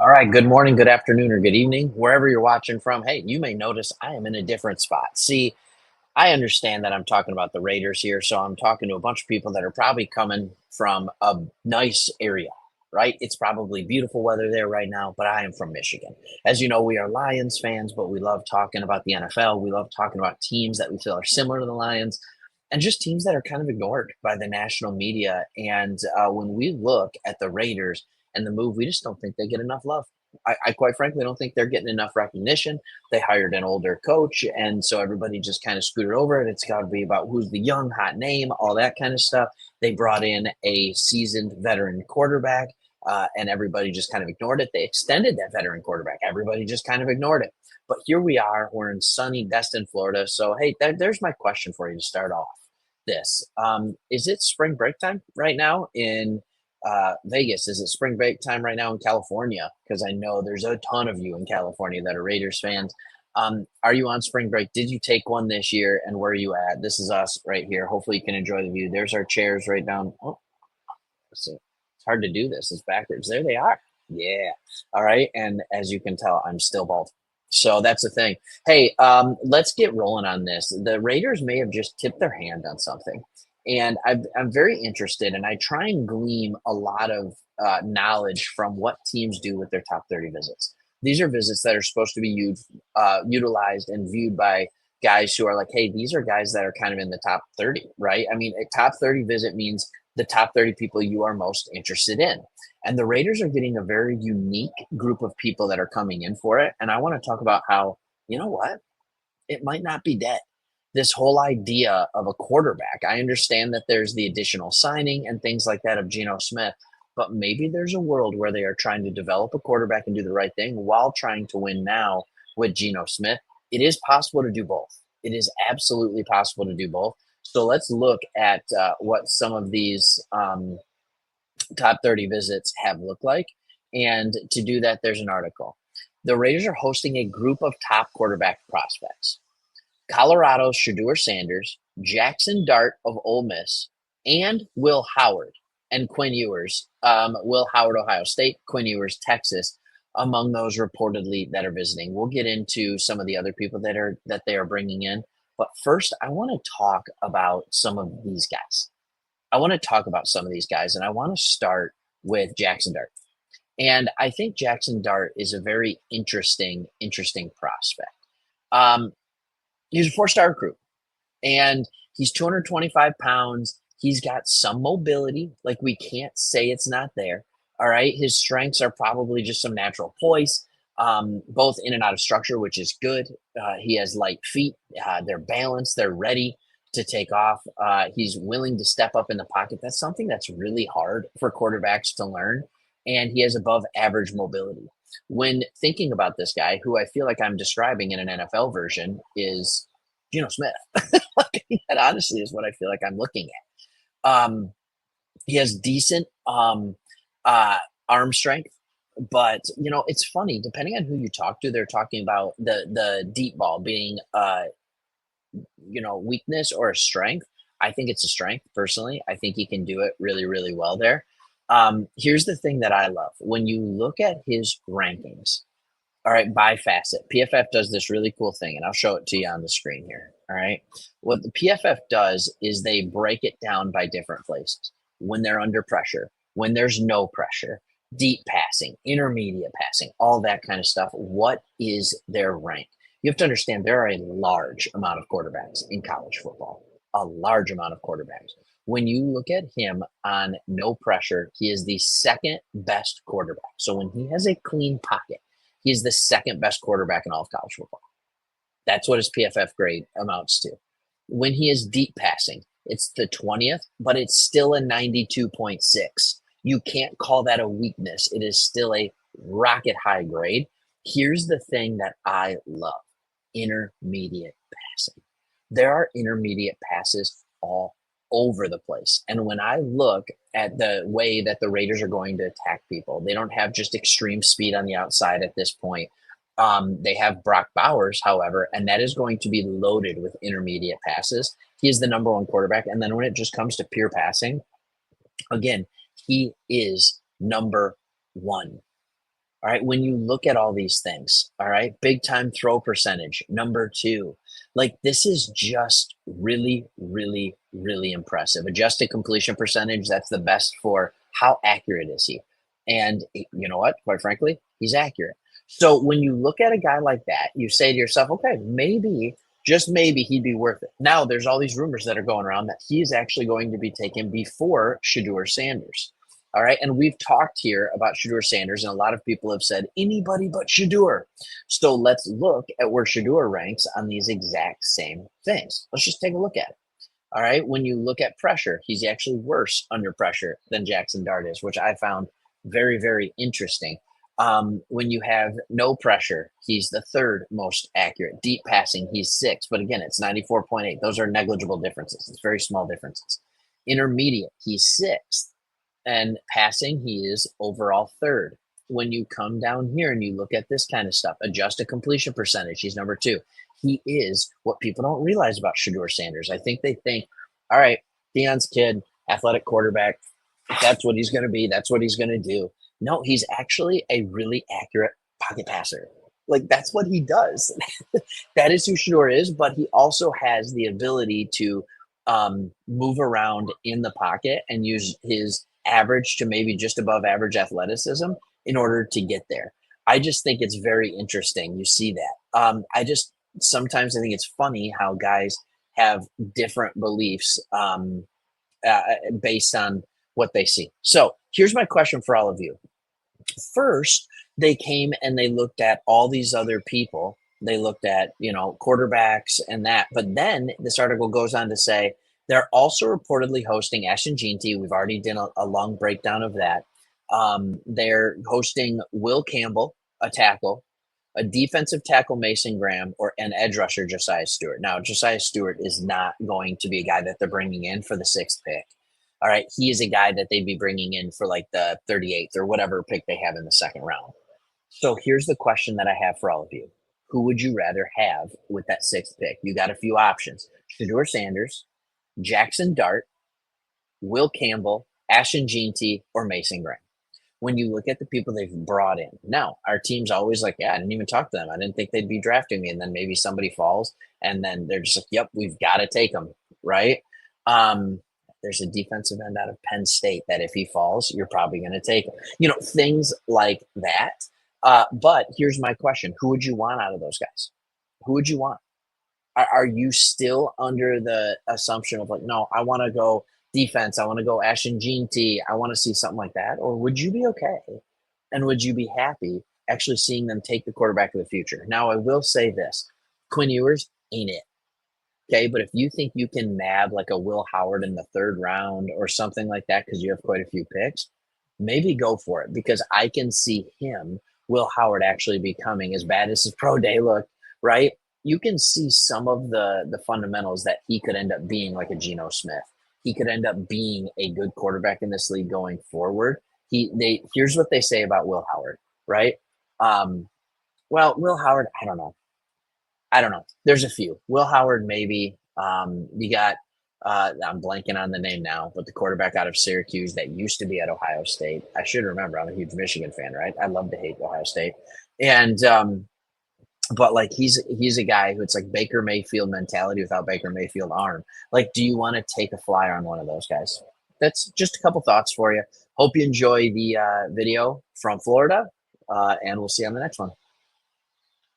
All right, good morning, good afternoon, or good evening, wherever you're watching from. Hey, you may notice I am in a different spot. See, I understand that I'm talking about the Raiders here, so I'm talking to a bunch of people that are probably coming from a nice area, right? It's probably beautiful weather there right now, but I am from Michigan. As you know, we are Lions fans, but we love talking about the NFL. We love talking about teams that we feel are similar to the Lions and just teams that are kind of ignored by the national media. And when we look at the Raiders and the move, we just don't think they get enough love. I quite frankly don't think they're getting enough recognition. They hired an older coach, and so everybody just kind of scooted over it. It's got to be about who's the young, hot name, all that kind of stuff. They brought in a seasoned veteran quarterback, and everybody just kind of ignored it. They extended that veteran quarterback. Everybody just kind of ignored it. But here we are. We're in sunny Destin, Florida. So, hey, there's my question for you to start off this. Is it spring break time right now in Vegas? Is it spring break time right now in California? Because I know there's a ton of you in California that are Raiders fans. Are you on spring break? Did you take one this year? And where are you at? This is us right here. Hopefully, you can enjoy the view. There's our chairs right down. Oh, let's see. It's hard to do this. It's backwards. There they are. Yeah. All right. And as you can tell, I'm still bald. So that's the thing. Hey, let's get rolling on this. The Raiders may have just tipped their hand on something. And I'm very interested, and I try and glean a lot of knowledge from what teams do with their top 30 visits. These are visits that are supposed to be utilized and viewed by guys who are like, hey, these are guys that are kind of in the top 30, right? I mean, a top 30 visit means the top 30 people you are most interested in. And the Raiders are getting a very unique group of people that are coming in for it. And I want to talk about how, you know what? It might not be dead. This whole idea of a quarterback. I understand that there's the additional signing and things like that of Geno Smith, but maybe there's a world where they are trying to develop a quarterback and do the right thing while trying to win now with Geno Smith. It is possible to do both. It is absolutely possible to do both. So let's look at what some of these top 30 visits have looked like. And to do that, there's an article. The Raiders are hosting a group of top quarterback prospects. Colorado's Shedeur Sanders, Jackson Dart of Ole Miss, and Will Howard and Quinn Ewers. Will Howard, Ohio State, Quinn Ewers, Texas, among those reportedly that are visiting. We'll get into some of the other people that they are bringing in, but first, I want to talk about some of these guys. I want to talk about some of these guys, and I want to start with Jackson Dart. And I think Jackson Dart is a very interesting prospect. Um, he's a four-star recruit, and he's 225 pounds. He's got some mobility. Like, we can't say it's not there. All right. His strengths are probably just some natural poise, both in and out of structure, which is good. He has light feet. They're balanced. They're ready to take off. He's willing to step up in the pocket. That's something that's really hard for quarterbacks to learn. And he has above average mobility. When thinking about this guy, who I feel like I'm describing in an NFL version, is Geno Smith. Like, that honestly is what I feel like I'm looking at. He has decent uh, arm strength, but it's funny. Depending on who you talk to, they're talking about the deep ball being weakness or a strength. I think it's a strength personally. I think he can do it really, really well there. Here's the thing that I love when you look at his rankings. All right, by facet. PFF does this really cool thing, and I'll show it to you on the screen here. All right. What the PFF does is they break it down by different places. When they're under pressure, when there's no pressure, deep passing, intermediate passing, all that kind of stuff. What is their rank? You have to understand there are a large amount of quarterbacks in college football, a large amount of quarterbacks. When you look at him on no pressure, he is the second best quarterback. So when he has a clean pocket, he's the second best quarterback in all of college football. That's what his PFF grade amounts to. When he is deep passing, it's the 20th, but it's still a 92.6. You can't call that a weakness. It is still a rocket high grade. Here's the thing that I love: intermediate passing. There are intermediate passes all over the place. And when I look at the way that the Raiders are going to attack people, they don't have just extreme speed on the outside at this point. They have Brock Bowers, however, and that is going to be loaded with intermediate passes. He is the number one quarterback. And then when it just comes to pure passing, again, he is number one. All right. When you look at all these things, all right, big time throw percentage, number two, like this is just really, really, really impressive. Adjusted completion percentage, that's the best for how accurate is he. And you know what? Quite frankly, he's accurate. So when you look at a guy like that, you say to yourself, okay, maybe, just maybe he'd be worth it. Now, there's all these rumors that are going around that he is actually going to be taken before Shedeur Sanders. All right. And we've talked here about Shedeur Sanders, and a lot of people have said anybody but Shedeur. So let's look at where Shedeur ranks on these exact same things. Let's just take a look at it. All right. When you look at pressure, he's actually worse under pressure than Jackson Dart is, which I found very, very interesting. When you have no pressure, he's the third most accurate. Deep passing, he's sixth. But again, it's 94.8. Those are negligible differences. It's very small differences. Intermediate, he's sixth. And passing, he is overall third. When you come down here and you look at this kind of stuff, adjusted completion percentage, he's number two. He is what people don't realize about Shedeur Sanders. I think they think, all right, Deion's kid, athletic quarterback, that's what he's going to be. That's what he's going to do. No, he's actually a really accurate pocket passer. Like that's what he does. That is who Shedeur is, but he also has the ability to move around in the pocket and use his average to maybe just above average athleticism in order to get there. I just think it's very interesting. You see that. I just sometimes I think it's funny how guys have different beliefs based on what they see. So here's my question for all of you. First, they came and they looked at all these other people. They looked at, quarterbacks and that. But then this article goes on to say they're also reportedly hosting Ashton Jeanty. We've already done a long breakdown of that. They're hosting Will Campbell, a tackle, a defensive tackle Mason Graham, or an edge rusher Josiah Stewart. Now, Josiah Stewart is not going to be a guy that they're bringing in for the sixth pick. All right, he is a guy that they'd be bringing in for like the 38th or whatever pick they have in the second round. So here's the question that I have for all of you. Who would you rather have with that sixth pick? You got a few options. Shedeur Sanders, Jackson Dart, Will Campbell, Ashton Jeanty, or Mason Graham. When you look at the people they've brought in. Now, our team's always like, yeah, I didn't even talk to them. I didn't think they'd be drafting me. And then maybe somebody falls, and then they're just like, yep, we've got to take them, right? There's a defensive end out of Penn State that if he falls, you're probably going to take him. Things like that. But here's my question. Who would you want out of those guys? Who would you want? Are you still under the assumption of like, no, I want to go defense. I want to go Ashton Jeanty. I want to see something like that. Or would you be okay? And would you be happy actually seeing them take the quarterback of the future? Now, I will say this. Quinn Ewers ain't it. Okay, but if you think you can nab like a Will Howard in the third round or something like that because you have quite a few picks, maybe go for it because I can see him, Will Howard, actually becoming as bad as his pro day looked, right? You can see some of the fundamentals that he could end up being like a Geno Smith. He could end up being a good quarterback in this league going forward. Here's what they say about Will Howard, right? Well, Will Howard, I don't know. There's a few. Will Howard, maybe. You got, I'm blanking on the name now, but the quarterback out of Syracuse that used to be at Ohio State. I should remember. I'm a huge Michigan fan, right? I love to hate Ohio State. And, but like he's a guy who it's like Baker Mayfield mentality without Baker Mayfield arm. Like, do you want to take a flyer on one of those guys? That's just a couple thoughts for you. Hope you enjoy the video from Florida, and we'll see you on the next one.